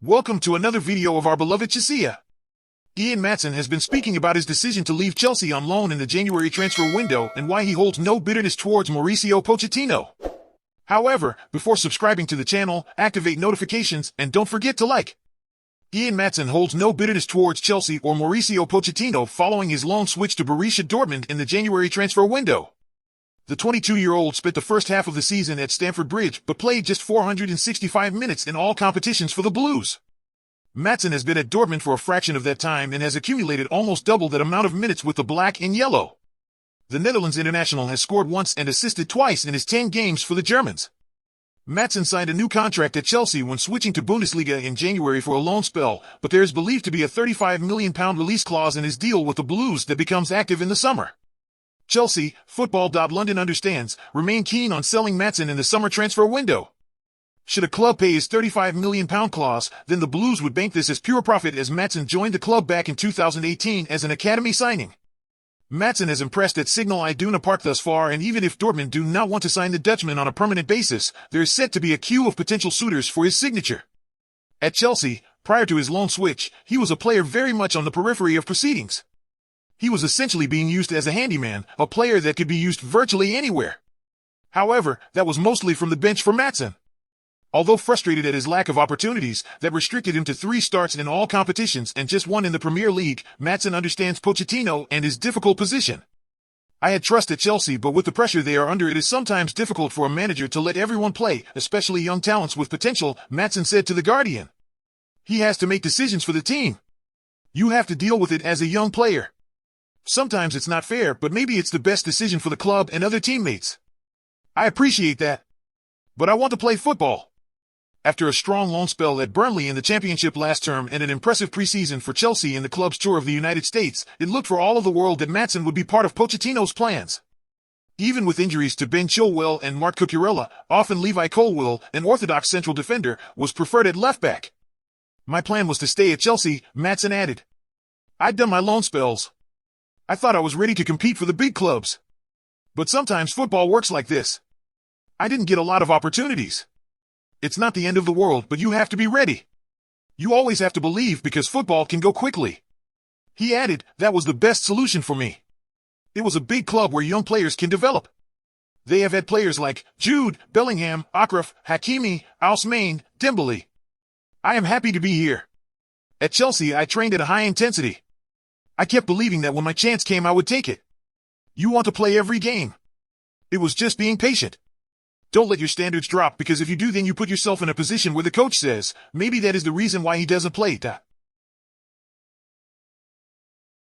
Welcome to another video of our beloved Chelsea. Dian Matson has been speaking about his decision to leave Chelsea on loan in the January transfer window and why he holds no bitterness towards Mauricio Pochettino. However, before subscribing to the channel, activate notifications and don't forget to like. Dian Matson holds no bitterness towards Chelsea or Mauricio Pochettino following his loan switch to Borussia Dortmund in the January transfer window. The 22-year-old spent the first half of the season at Stamford Bridge but played just 465 minutes in all competitions for the Blues. Matson has been at Dortmund for a fraction of that time and has accumulated almost double that amount of minutes with the black and yellow. The Netherlands international has scored once and assisted twice in his 10 games for the Germans. Matson signed a new contract at Chelsea when switching to Bundesliga in January for a loan spell, but there is believed to be a £35 million release clause in his deal with the Blues that becomes active in the summer. Chelsea, Football.London understands, remain keen on selling Matson in the summer transfer window. Should a club pay his £35 million clause, then the Blues would bank this as pure profit as Matson joined the club back in 2018 as an academy signing. Matson has impressed at Signal Iduna Park thus far, and even if Dortmund do not want to sign the Dutchman on a permanent basis, there is set to be a queue of potential suitors for his signature. At Chelsea, prior to his loan switch, he was a player very much on the periphery of proceedings. He was essentially being used as a handyman, a player that could be used virtually anywhere. However, that was mostly from the bench for Matson. Although frustrated at his lack of opportunities that restricted him to 3 starts in all competitions and just 1 in the Premier League, Matson understands Pochettino and his difficult position. I had trust at Chelsea, but with the pressure they are under, it is sometimes difficult for a manager to let everyone play, especially young talents with potential, Matson said to The Guardian. He has to make decisions for the team. You have to deal with it as a young player. Sometimes it's not fair, but maybe it's the best decision for the club and other teammates. I appreciate that. But I want to play football. After a strong loan spell at Burnley in the Championship last term and an impressive preseason for Chelsea in the club's tour of the United States, it looked for all of the world that Matson would be part of Pochettino's plans. Even with injuries to Ben Chilwell and Marc Cucurella, often Levi Colwill, an orthodox central defender, was preferred at left back. My plan was to stay at Chelsea, Matson added. I'd done my loan spells. I thought I was ready to compete for the big clubs. But sometimes football works like this. I didn't get a lot of opportunities. It's not the end of the world, but you have to be ready. You always have to believe because football can go quickly. He added, that was the best solution for me. It was a big club where young players can develop. They have had players like Jude, Bellingham, Akraf, Hakimi, Ousmane, Dembele. I am happy to be here. At Chelsea, I trained at a high intensity. I kept believing that when my chance came, I would take it. You want to play every game. It was just being patient. Don't let your standards drop, because if you do, then you put yourself in a position where the coach says, maybe that is the reason why he doesn't play.